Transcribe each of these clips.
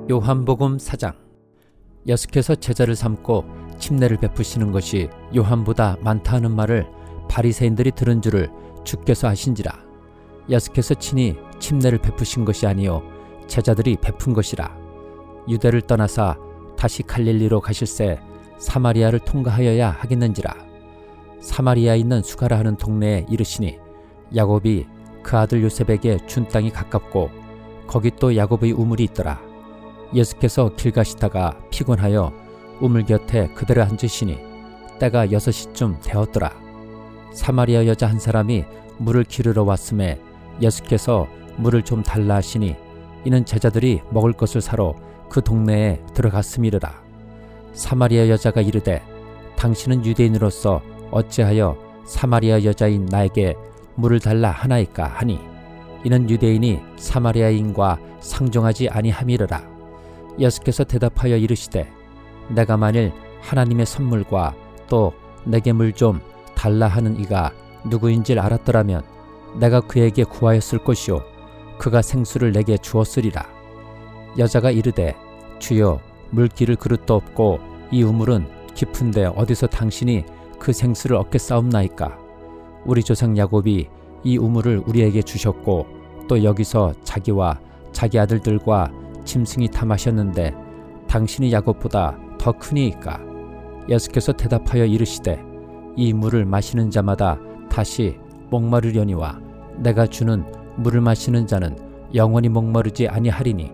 요한복음 4장. 예수께서 제자를 삼고 침례를 베푸시는 것이 요한보다 많다 하는 말을 바리새인들이 들은 줄을 주께서 아신지라. 예수께서 친히 침례를 베푸신 것이 아니요 제자들이 베푼 것이라. 유대를 떠나사 다시 갈릴리로 가실새 사마리아를 통과하여야 하겠는지라. 사마리아에 있는 수가라 하는 동네에 이르시니 야곱이 그 아들 요셉에게 준 땅이 가깝고 거기 또 야곱의 우물이 있더라. 예수께서 길 가시다가 피곤하여 우물 곁에 그대로 앉으시니 때가 6시쯤 되었더라. 사마리아 여자 한 사람이 물을 기르러 왔음에 예수께서 물을 좀 달라 하시니 이는 제자들이 먹을 것을 사러 그 동네에 들어갔음이르라. 사마리아 여자가 이르되 당신은 유대인으로서 어찌하여 사마리아 여자인 나에게 물을 달라 하나이까 하니 이는 유대인이 사마리아인과 상종하지 아니함이르라. 예수께서 대답하여 이르시되 내가 만일 하나님의 선물과 또 내게 물 좀 달라 하는 이가 누구인지를 알았더라면 내가 그에게 구하였을 것이요 그가 생수를 내게 주었으리라. 여자가 이르되 주여 물 기를 그릇도 없고 이 우물은 깊은데 어디서 당신이 그 생수를 얻겠사옵나이까. 우리 조상 야곱이 이 우물을 우리에게 주셨고 또 여기서 자기와 자기 아들들과 짐승이 다 마셨는데 당신이 야곱보다 더 크니이까. 예수께서 대답하여 이르시되 이 물을 마시는 자마다 다시 목마르려니와 내가 주는 물을 마시는 자는 영원히 목마르지 아니하리니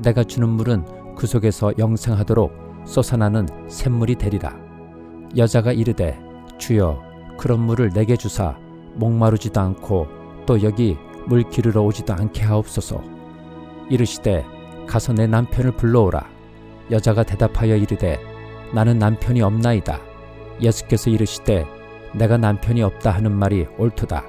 내가 주는 물은 그 속에서 영생하도록 솟아나는 샘물이 되리라. 여자가 이르되 주여 그런 물을 내게 주사 목마르지도 않고 또 여기 물 기르러 오지도 않게 하옵소서. 이르시되 가서 내 남편을 불러오라. 여자가 대답하여 이르되 나는 남편이 없나이다. 예수께서 이르시되 내가 남편이 없다 하는 말이 옳도다.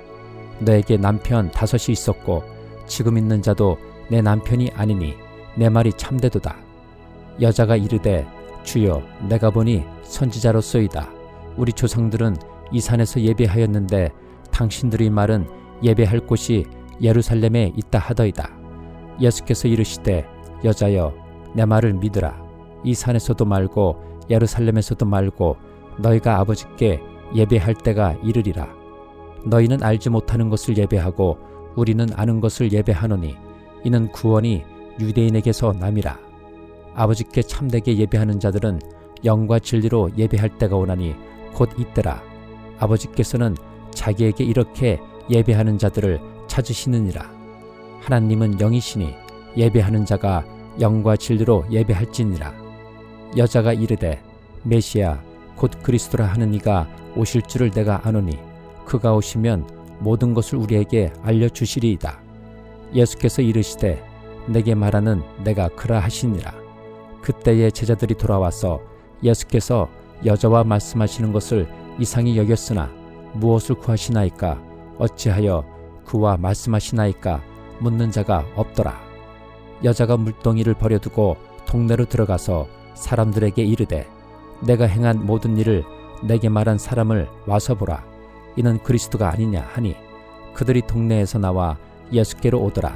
너에게 남편 5이 있었고 지금 있는 자도 내 남편이 아니니 내 말이 참되도다. 여자가 이르되 주여 내가 보니 선지자로소이다. 우리 조상들은 이 산에서 예배하였는데 당신들의 말은 예배할 곳이 예루살렘에 있다 하더이다. 예수께서 이르시되 여자여 내 말을 믿으라. 이 산에서도 말고 예루살렘에서도 말고 너희가 아버지께 예배할 때가 이르리라. 너희는 알지 못하는 것을 예배하고 우리는 아는 것을 예배하노니 이는 구원이 유대인에게서 남이라. 아버지께 참되게 예배하는 자들은 영과 진리로 예배할 때가 오나니 곧 이때라. 아버지께서는 자기에게 이렇게 예배하는 자들을 찾으시느니라. 하나님은 영이시니 예배하는 자가 영과 진리로 예배할지니라. 여자가 이르되 메시아 곧 그리스도라 하는 이가 오실 줄을 내가 아노니 그가 오시면 모든 것을 우리에게 알려주시리이다. 예수께서 이르시되 내게 말하는 내가 그라 하시니라. 그때에 제자들이 돌아와서 예수께서 여자와 말씀하시는 것을 이상히 여겼으나 무엇을 구하시나이까 어찌하여 그와 말씀하시나이까 묻는 자가 없더라. 여자가 물동이를 버려두고 동네로 들어가서 사람들에게 이르되 내가 행한 모든 일을 내게 말한 사람을 와서 보라. 이는 그리스도가 아니냐 하니 그들이 동네에서 나와 예수께로 오더라.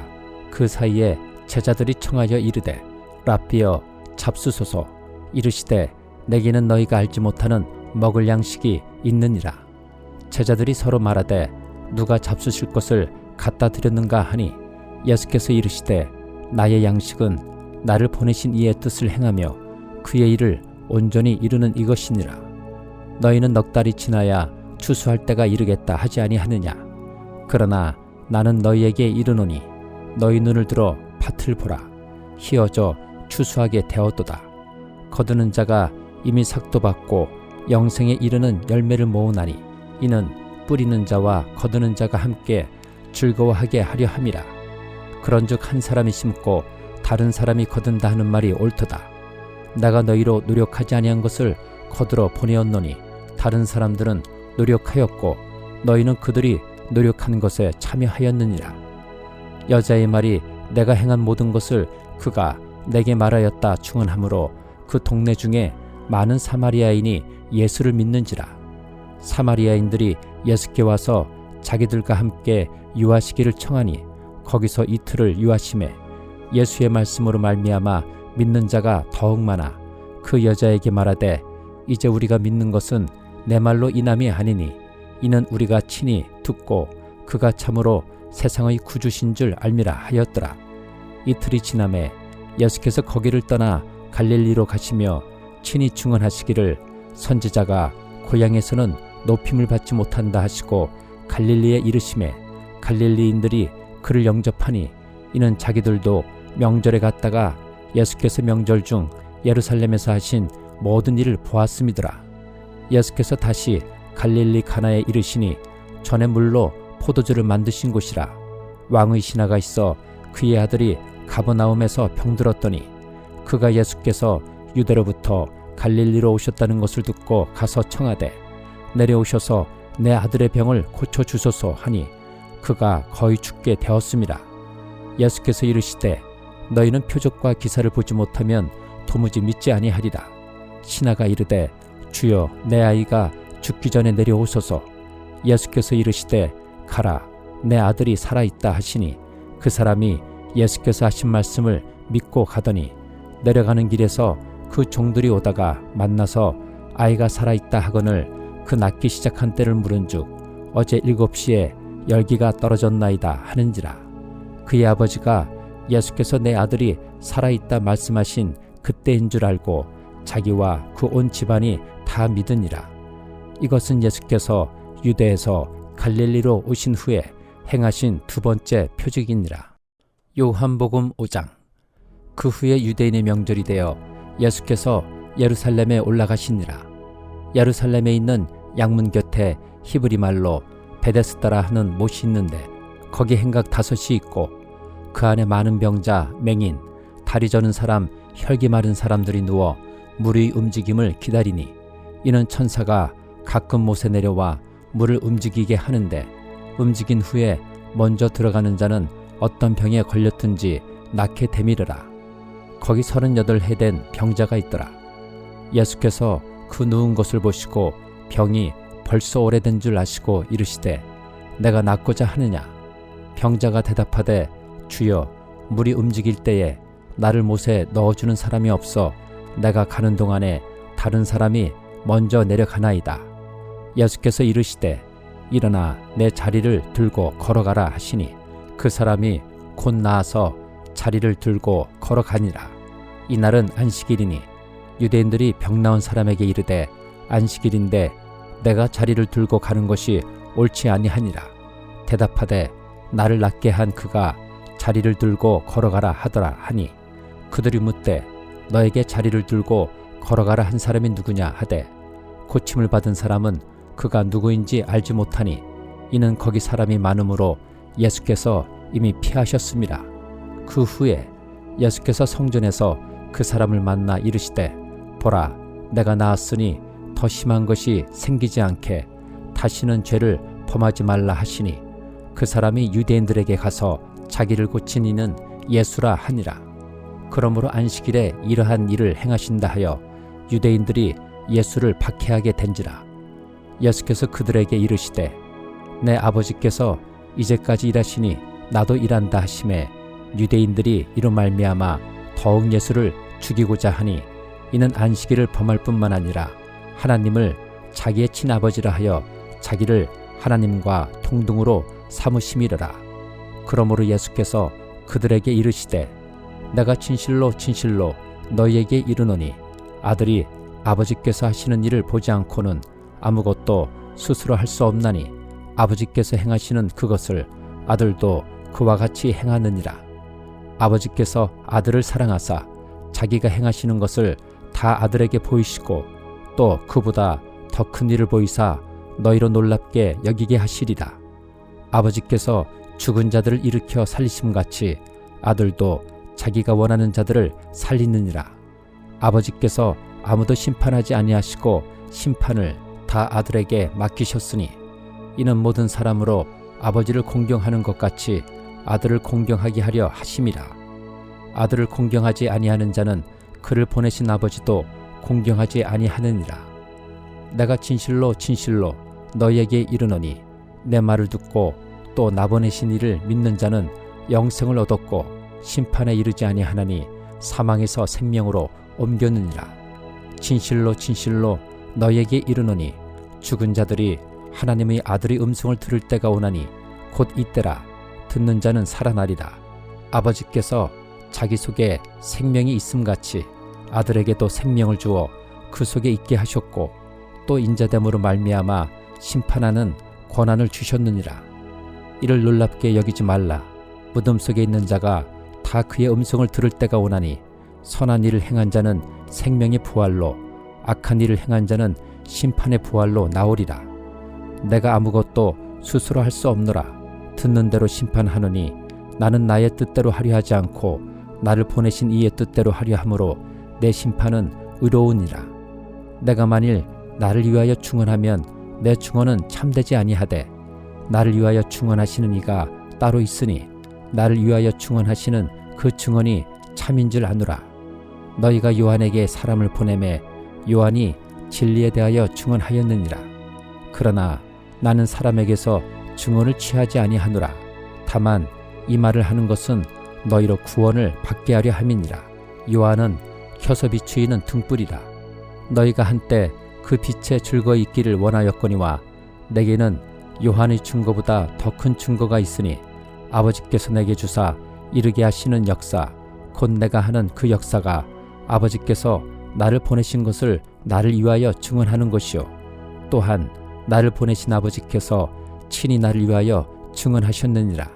그 사이에 제자들이 청하여 이르되 랍비여 잡수소서. 이르시되 내게는 너희가 알지 못하는 먹을 양식이 있느니라. 제자들이 서로 말하되 누가 잡수실 것을 갖다 드렸는가 하니 예수께서 이르시되 나의 양식은 나를 보내신 이의 뜻을 행하며 그의 일을 온전히 이루는 이것이니라. 너희는 넉 달이 지나야 추수할 때가 이르겠다 하지 아니하느냐. 그러나 나는 너희에게 이르노니 너희 눈을 들어 밭을 보라. 희어져 추수하게 되었도다. 거두는 자가 이미 삭도 받고 영생에 이르는 열매를 모으나니 이는 뿌리는 자와 거두는 자가 함께 즐거워하게 하려 함이라. 그런즉 한 사람이 심고 다른 사람이 거둔다 하는 말이 옳도다. 내가 너희로 노력하지 아니한 것을 거두러 보내었노니 다른 사람들은 노력하였고 너희는 그들이 노력한 것에 참여하였느니라. 여자의 말이 내가 행한 모든 것을 그가 내게 말하였다 충언하므로 그 동네 중에 많은 사마리아인이 예수를 믿는지라. 사마리아인들이 예수께 와서 자기들과 함께 유하시기를 청하니 거기서 이틀을 유하심에 예수의 말씀으로 말미암아 믿는 자가 더욱 많아 그 여자에게 말하되 이제 우리가 믿는 것은 내 말로 인함이 아니니 이는 우리가 친히 듣고 그가 참으로 세상의 구주신 줄 알미라 하였더라. 이틀이 지남에 예수께서 거기를 떠나 갈릴리로 가시며 친히 증언하시기를 선지자가 고향에서는 높임을 받지 못한다 하시고 갈릴리에 이르심에 갈릴리인들이 그를 영접하니 이는 자기들도 명절에 갔다가 예수께서 명절 중 예루살렘에서 하신 모든 일을 보았음이더라. 예수께서 다시 갈릴리 가나에 이르시니 전에 물로 포도주를 만드신 곳이라. 왕의 신하가 있어 그의 아들이 가버나움에서 병들었더니 그가 예수께서 유대로부터 갈릴리로 오셨다는 것을 듣고 가서 청하되 내려오셔서 내 아들의 병을 고쳐주소서 하니 그가 거의 죽게 되었음이라. 예수께서 이르시되 너희는 표적과 기사를 보지 못하면 도무지 믿지 아니하리라. 신하가 이르되 주여 내 아이가 죽기 전에 내려오소서. 예수께서 이르시되 가라 내 아들이 살아있다 하시니 그 사람이 예수께서 하신 말씀을 믿고 가더니 내려가는 길에서 그 종들이 오다가 만나서 아이가 살아있다 하거늘 그 낫기 시작한 때를 물은즉 어제 7시에 열기가 떨어졌나이다 하는지라. 그의 아버지가 예수께서 내 아들이 살아있다 말씀하신 그때인 줄 알고 자기와 그 온 집안이 다 믿으니라. 이것은 예수께서 유대에서 갈릴리로 오신 후에 행하신 두 번째 표적이니라. 요한복음 5장. 그 후에 유대인의 명절이 되어 예수께서 예루살렘에 올라가시니라. 예루살렘에 있는 양문 곁에 히브리 말로 베데스다라 하는 못이 있는데 거기 행각 5이 있고 그 안에 많은 병자, 맹인, 다리 저는 사람, 혈기 마른 사람들이 누워 물의 움직임을 기다리니 이는 천사가 가끔 못에 내려와 물을 움직이게 하는데 움직인 후에 먼저 들어가는 자는 어떤 병에 걸렸든지 낫게 되밀으라. 거기 38해 된 병자가 있더라. 예수께서 그 누운 것을 보시고 병이 벌써 오래된 줄 아시고 이르시되 내가 낫고자 하느냐. 병자가 대답하되 주여 물이 움직일 때에 나를 못에 넣어주는 사람이 없어 내가 가는 동안에 다른 사람이 먼저 내려가나이다. 예수께서 이르시되 일어나 내 자리를 들고 걸어가라 하시니 그 사람이 곧 나아서 자리를 들고 걸어가니라. 이날은 안식일이니 유대인들이 병 나은 사람에게 이르되 안식일인데 내가 자리를 들고 가는 것이 옳지 아니하니라. 대답하되 나를 낫게 한 그가 자리를 들고 걸어가라 하더라 하니 그들이 묻되 너에게 자리를 들고 걸어가라 한 사람이 누구냐 하되 고침을 받은 사람은 그가 누구인지 알지 못하니 이는 거기 사람이 많으므로 예수께서 이미 피하셨습니다. 그 후에 예수께서 성전에서 그 사람을 만나 이르시되 보라 내가 나았으니 더 심한 것이 생기지 않게 다시는 죄를 범하지 말라 하시니 그 사람이 유대인들에게 가서 자기를 고친 이는 예수라 하니라. 그러므로 안식일에 이러한 일을 행하신다 하여 유대인들이 예수를 박해하게 된지라. 예수께서 그들에게 이르시되 내 아버지께서 이제까지 일하시니 나도 일한다 하시매 유대인들이 이로 말미암아 더욱 예수를 죽이고자 하니 이는 안식일을 범할 뿐만 아니라 하나님을 자기의 친아버지라 하여 자기를 하나님과 동등으로 삼으심이더라. 그러므로 예수께서 그들에게 이르시되 내가 진실로 진실로 너희에게 이르노니 아들이 아버지께서 하시는 일을 보지 않고는 아무것도 스스로 할 수 없나니 아버지께서 행하시는 그것을 아들도 그와 같이 행하느니라. 아버지께서 아들을 사랑하사 자기가 행하시는 것을 다 아들에게 보이시고 또 그보다 더 큰 일을 보이사 너희로 놀랍게 여기게 하시리라. 아버지께서 죽은 자들을 일으켜 살리심같이 아들도 자기가 원하는 자들을 살리느니라. 아버지께서 아무도 심판하지 아니하시고 심판을 다 아들에게 맡기셨으니 이는 모든 사람으로 아버지를 공경하는 것 같이 아들을 공경하게 하려 하심이라. 아들을 공경하지 아니하는 자는 그를 보내신 아버지도 공경하지 아니하느니라. 내가 진실로 진실로 너희에게 이르노니 내 말을 듣고 또 나 보내신 이를 믿는 자는 영생을 얻었고 심판에 이르지 아니하나니 사망에서 생명으로 옮겼느니라. 진실로 진실로 너희에게 이르노니 죽은 자들이 하나님의 아들의 음성을 들을 때가 오나니 곧 이때라. 듣는 자는 살아나리라. 아버지께서 자기 속에 생명이 있음같이 아들에게도 생명을 주어 그 속에 있게 하셨고 또 인자됨으로 말미암아 심판하는 권한을 주셨느니라. 이를 놀랍게 여기지 말라. 무덤 속에 있는 자가 다 그의 음성을 들을 때가 오나니 선한 일을 행한 자는 생명의 부활로 악한 일을 행한 자는 심판의 부활로 나오리라. 내가 아무것도 스스로 할 수 없노라. 듣는 대로 심판하노니 나는 나의 뜻대로 하려 하지 않고 나를 보내신 이의 뜻대로 하려 함으로 내 심판은 의로우니라. 내가 만일 나를 위하여 증언하면 내 증언은 참되지 아니하되 나를 위하여 증언하시는 이가 따로 있으니 나를 위하여 증언하시는 그 증언이 참인 줄 아노라. 너희가 요한에게 사람을 보내매 요한이 진리에 대하여 증언하였느니라. 그러나 나는 사람에게서 증언을 취하지 아니하노라. 다만 이 말을 하는 것은 너희로 구원을 받게 하려 함이니라. 요한은 켜서 비추이는 등불이라. 너희가 한때 그 빛에 즐거이 있기를 원하였거니와 내게는 요한의 증거보다 더 큰 증거가 있으니 아버지께서 내게 주사 이르게 하시는 역사 곧 내가 하는 그 역사가 아버지께서 나를 보내신 것을 나를 위하여 증언하는 것이요 또한 나를 보내신 아버지께서 친히 나를 위하여 증언하셨느니라.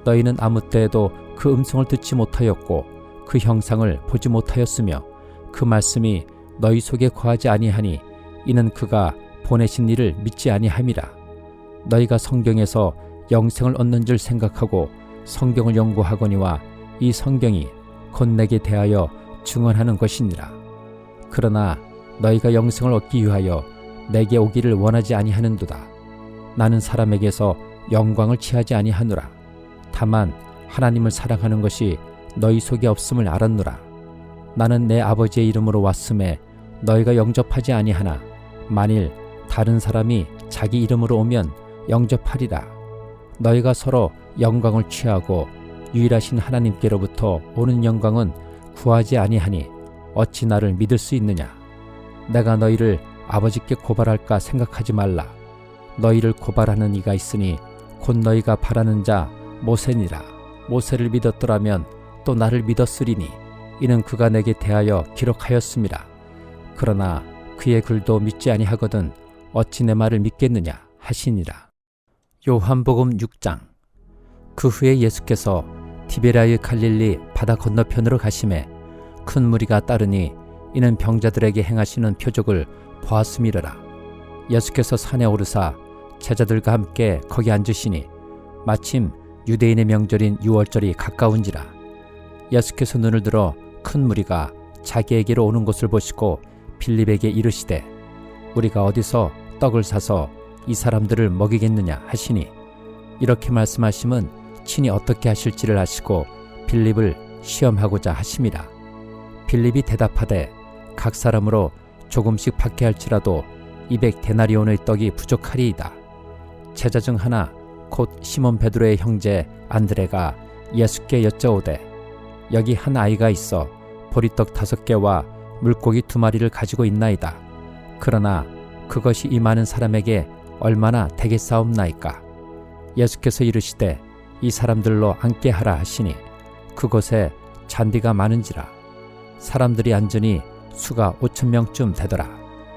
너희는 아무 때에도 그 음성을 듣지 못하였고 그 형상을 보지 못하였으며 그 말씀이 너희 속에 거하지 아니하니 이는 그가 보내신 이를 믿지 아니함이라. 너희가 성경에서 영생을 얻는 줄 생각하고 성경을 연구하거니와 이 성경이 곧 내게 대하여 증언하는 것이니라. 그러나 너희가 영생을 얻기 위하여 내게 오기를 원하지 아니하는도다. 나는 사람에게서 영광을 취하지 아니하노라. 다만 하나님을 사랑하는 것이 너희 속에 없음을 알았노라. 나는 내 아버지의 이름으로 왔음에 너희가 영접하지 아니하나 만일 다른 사람이 자기 이름으로 오면 영접하리라. 너희가 서로 영광을 취하고 유일하신 하나님께로부터 오는 영광은 구하지 아니하니 어찌 나를 믿을 수 있느냐. 내가 너희를 아버지께 고발할까 생각하지 말라. 너희를 고발하는 이가 있으니 곧 너희가 바라는 자 모세니라. 모세를 믿었더라면 또 나를 믿었으리니 이는 그가 내게 대하여 기록하였음이라. 그러나 그의 글도 믿지 아니하거든 어찌 내 말을 믿겠느냐 하시니라. 요한복음 6장. 그 후에 예수께서 디베랴의 갈릴리 바다 건너편으로 가시매 큰 무리가 따르니 이는 병자들에게 행하시는 표적을 보았음이러라. 예수께서 산에 오르사 제자들과 함께 거기 앉으시니 마침 유대인의 명절인 유월절이 가까운지라. 예수께서 눈을 들어 큰 무리가 자기에게로 오는 것을 보시고 빌립에게 이르시되 우리가 어디서 떡을 사서 이 사람들을 먹이겠느냐 하시니 이렇게 말씀하심은 친히 어떻게 하실지를 아시고 빌립을 시험하고자 하심이라. 빌립이 대답하되 각 사람으로 조금씩 받게 할지라도 200데나리온의 떡이 부족하리이다. 제자 중 하나 곧 시몬 베드로의 형제 안드레가 예수께 여짜오되 여기 한 아이가 있어 보리떡 5개와 물고기 2마리를 가지고 있나이다. 그러나 그것이 이 많은 사람에게 얼마나 되겠사옵나이까. 예수께서 이르시되 이 사람들로 앉게 하라 하시니 그곳에 잔디가 많은지라. 사람들이 앉으니 수가 5,000명쯤 되더라.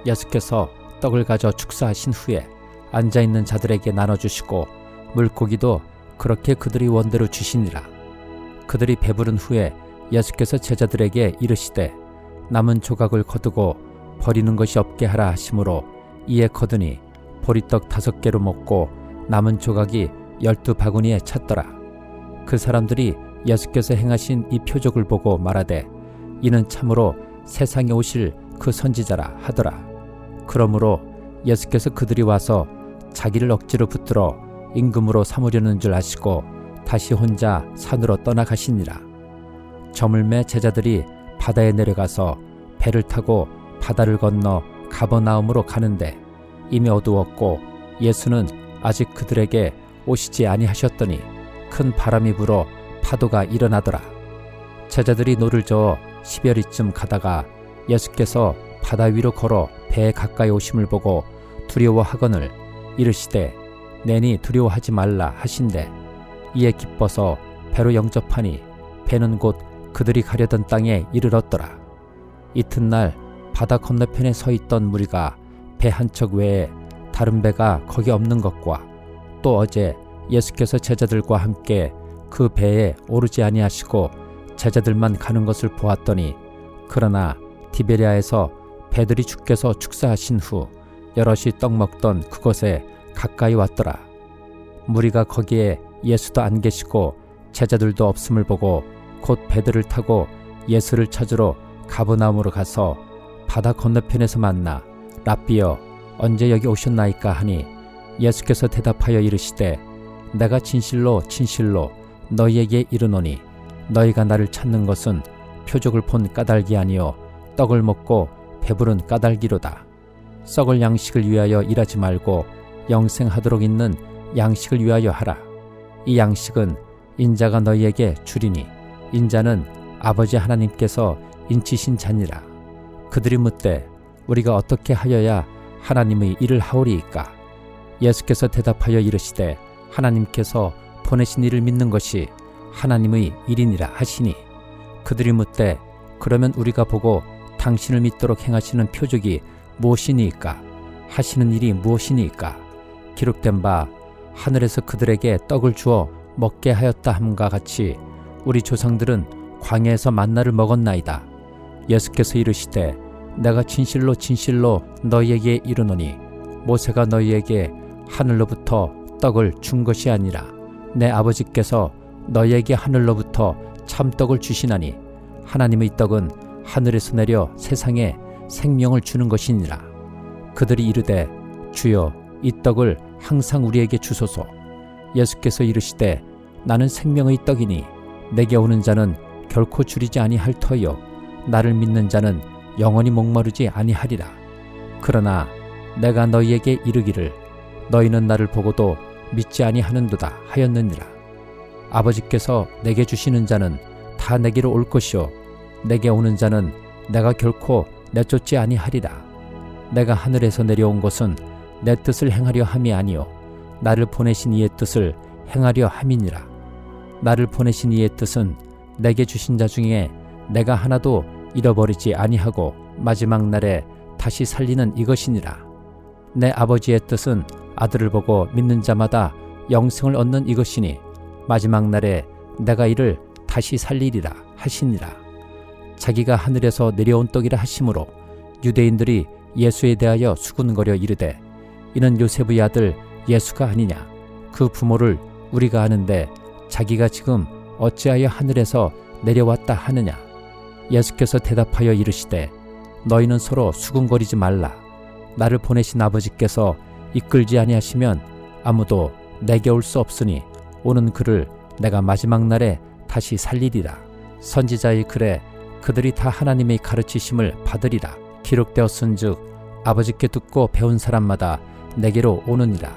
예수께서 떡을 가져 축사하신 후에 앉아있는 자들에게 나눠주시고 물고기도 그렇게 그들이 원대로 주시니라. 그들이 배부른 후에 예수께서 제자들에게 이르시되 남은 조각을 거두고 버리는 것이 없게 하라 하시므로 이에 거두니 보리떡 5개로 먹고 남은 조각이 12바구니에 찼더라. 그 사람들이 예수께서 행하신 이 표적을 보고 말하되 이는 참으로 세상에 오실 그 선지자라 하더라. 그러므로 예수께서 그들이 와서 자기를 억지로 붙들어 임금으로 삼으려는 줄 아시고 다시 혼자 산으로 떠나가시니라. 저물매 제자들이 바다에 내려가서 배를 타고 바다를 건너 가버나움으로 가는데 이미 어두웠고 예수는 아직 그들에게 오시지 아니하셨더니 큰 바람이 불어 파도가 일어나더라. 제자들이 노를 저어 10여리쯤 가다가 예수께서 바다 위로 걸어 배에 가까이 오심을 보고 두려워하거늘 이르시되 내니 두려워하지 말라 하신대 이에 기뻐서 배로 영접하니 배는 곧 그들이 가려던 땅에 이르렀더라. 이튿날 바다 건너편에 서 있던 무리가 배 한 척 외에 다른 배가 거기 없는 것과 또 어제 예수께서 제자들과 함께 그 배에 오르지 아니하시고 제자들만 가는 것을 보았더니 그러나 디베랴에서 배들이 주께서 축사하신 후 여럿이 떡 먹던 그곳에 가까이 왔더라. 무리가 거기에 예수도 안 계시고 제자들도 없음을 보고 곧 배들을 타고 예수를 찾으러 가버나움으로 가서 바다 건너편에서 만나 랍비여 언제 여기 오셨나이까 하니 예수께서 대답하여 이르시되 내가 진실로 진실로 너희에게 이르노니 너희가 나를 찾는 것은 표적을 본 까닭이 아니요 떡을 먹고 배부른 까닭이로다. 썩을 양식을 위하여 일하지 말고 영생하도록 있는 양식을 위하여 하라. 이 양식은 인자가 너희에게 주리니 인자는 아버지 하나님께서 인치신 자니라. 그들이 묻되 우리가 어떻게 하여야 하나님의 일을 하오리이까? 예수께서 대답하여 이르시되 하나님께서 보내신 이를 믿는 것이 하나님의 일이니라 하시니 그들이 묻되 그러면 우리가 보고 당신을 믿도록 행하시는 표적이 무엇이니이까? 하시는 일이 무엇이니이까? 기록된 바 하늘에서 그들에게 떡을 주어 먹게 하였다 함과 같이 우리 조상들은 광야에서 만나를 먹었나이다. 예수께서 이르시되 내가 진실로 진실로 너희에게 이르노니 모세가 너희에게 하늘로부터 떡을 준 것이 아니라 내 아버지께서 너희에게 하늘로부터 참떡을 주시나니 하나님의 떡은 하늘에서 내려 세상에 생명을 주는 것이니라. 그들이 이르되 주여 이 떡을 항상 우리에게 주소서. 예수께서 이르시되 나는 생명의 떡이니 내게 오는 자는 결코 줄이지 아니할 터요 나를 믿는 자는 영원히 목마르지 아니하리라. 그러나 내가 너희에게 이르기를 너희는 나를 보고도 믿지 아니하는도다 하였느니라. 아버지께서 내게 주시는 자는 다 내게로 올 것이요 내게 오는 자는 내가 결코 내쫓지 아니하리라. 내가 하늘에서 내려온 것은 내 뜻을 행하려 함이 아니요 나를 보내신 이의 뜻을 행하려 함이니라. 나를 보내신 이의 뜻은 내게 주신 자 중에 내가 하나도 잃어버리지 아니하고 마지막 날에 다시 살리는 이것이니라. 내 아버지의 뜻은 아들을 보고 믿는 자마다 영생을 얻는 이것이니 마지막 날에 내가 이를 다시 살리리라 하시니라. 자기가 하늘에서 내려온 떡이라 하심으로 유대인들이 예수에 대하여 수군거려 이르되 이는 요셉의 아들 예수가 아니냐? 그 부모를 우리가 아는데 자기가 지금 어찌하여 하늘에서 내려왔다 하느냐? 예수께서 대답하여 이르시되 너희는 서로 수군거리지 말라. 나를 보내신 아버지께서 이끌지 아니하시면 아무도 내게 올 수 없으니 오는 그를 내가 마지막 날에 다시 살리리라. 선지자의 글에 그들이 다 하나님의 가르치심을 받으리라. 기록되었은즉 아버지께 듣고 배운 사람마다 내게로 오느니라.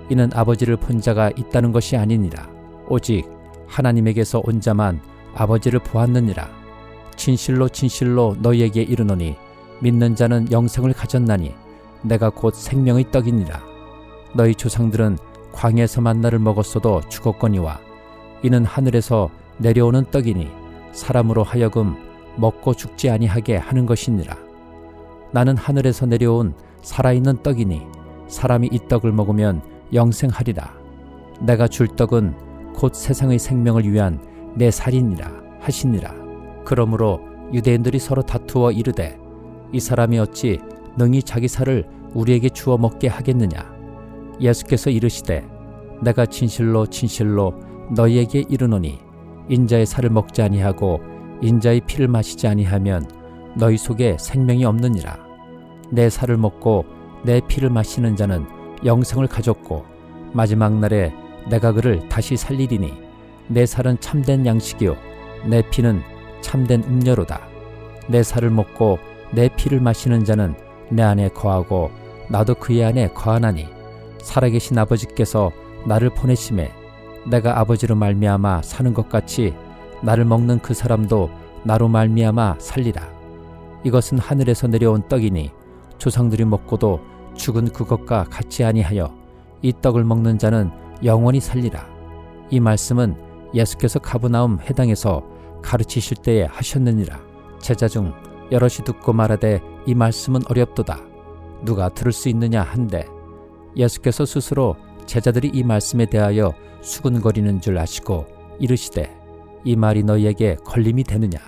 이는 아버지를 본 자가 있다는 것이 아니니라. 오직 하나님에게서 온 자만 아버지를 보았느니라. 진실로 진실로 너희에게 이르노니 믿는 자는 영생을 가졌나니 내가 곧 생명의 떡이니라. 너희 조상들은 광야에서 만나를 먹었어도 죽었거니와 이는 하늘에서 내려오는 떡이니 사람으로 하여금 먹고 죽지 아니하게 하는 것이니라. 나는 하늘에서 내려온 살아있는 떡이니 사람이 이 떡을 먹으면 영생하리라. 내가 줄 떡은 곧 세상의 생명을 위한 내 살이니라 하시니라. 그러므로 유대인들이 서로 다투어 이르되 이 사람이 어찌 능히 자기 살을 우리에게 주어 먹게 하겠느냐? 예수께서 이르시되 내가 진실로 진실로 너희에게 이르노니 인자의 살을 먹지 아니하고 인자의 피를 마시지 아니하면 너희 속에 생명이 없느니라. 내 살을 먹고 내 피를 마시는 자는 영생을 가졌고 마지막 날에 내가 그를 다시 살리리니 내 살은 참된 양식이요 내 피는 참된 음료로다. 내 살을 먹고 내 피를 마시는 자는 내 안에 거하고 나도 그의 안에 거하나니 살아계신 아버지께서 나를 보내심에 내가 아버지로 말미암아 사는 것 같이 나를 먹는 그 사람도 나로 말미암아 살리라. 이것은 하늘에서 내려온 떡이니 조상들이 먹고도 죽은 그것과 같지 아니하여 이 떡을 먹는 자는 영원히 살리라. 이 말씀은 예수께서 가버나움 회당에서 가르치실 때에 하셨느니라. 제자 중 여럿이 듣고 말하되 이 말씀은 어렵도다. 누가 들을 수 있느냐 한데 예수께서 스스로 제자들이 이 말씀에 대하여 수군거리는 줄 아시고 이르시되 이 말이 너희에게 걸림이 되느냐.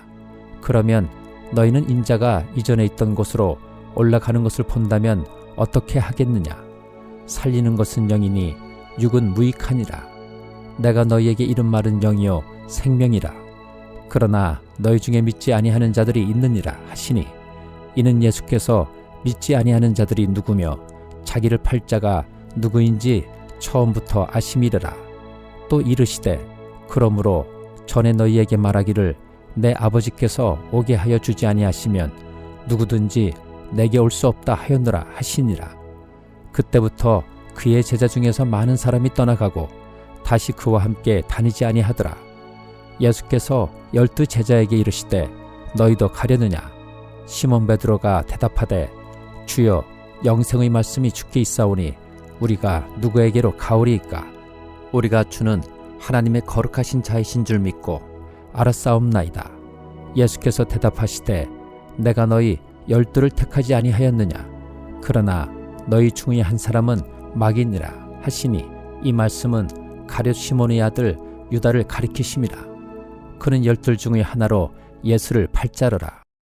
그러면 너희는 인자가 이전에 있던 곳으로 올라가는 것을 본다면 어떻게 하겠느냐. 살리는 것은 영이니 육은 무익하니라. 내가 너희에게 이른 말은 영이요 생명이라. 그러나 너희 중에 믿지 아니하는 자들이 있느니라 하시니 이는 예수께서 믿지 아니하는 자들이 누구며 자기를 팔 자가 누구인지 처음부터 아심이르라. 또 이르시되 그러므로 전에 너희에게 말하기를 내 아버지께서 오게 하여 주지 아니하시면 누구든지 내게 올 수 없다 하였노라 하시니라. 그때부터 그의 제자 중에서 많은 사람이 떠나가고 다시 그와 함께 다니지 아니하더라. 예수께서 12 제자에게 이르시되 너희도 가려느냐. 시몬 베드로가 대답하되 주여 영생의 말씀이 주께 있사오니 우리가 누구에게로 가오리이까. 우리가 주는 하나님의 거룩하신 자이신 줄 믿고 알았사옵나이다. 예수께서 대답하시되 내가 너희 12를 택하지 아니하였느냐. 그러나 너희 중의 한 사람은 마귀니라 하시니 이 말씀은 가룟 시몬의 아들 유다를 가리키심이라. 그는 12 중의 하나로 예수를 팔자르라.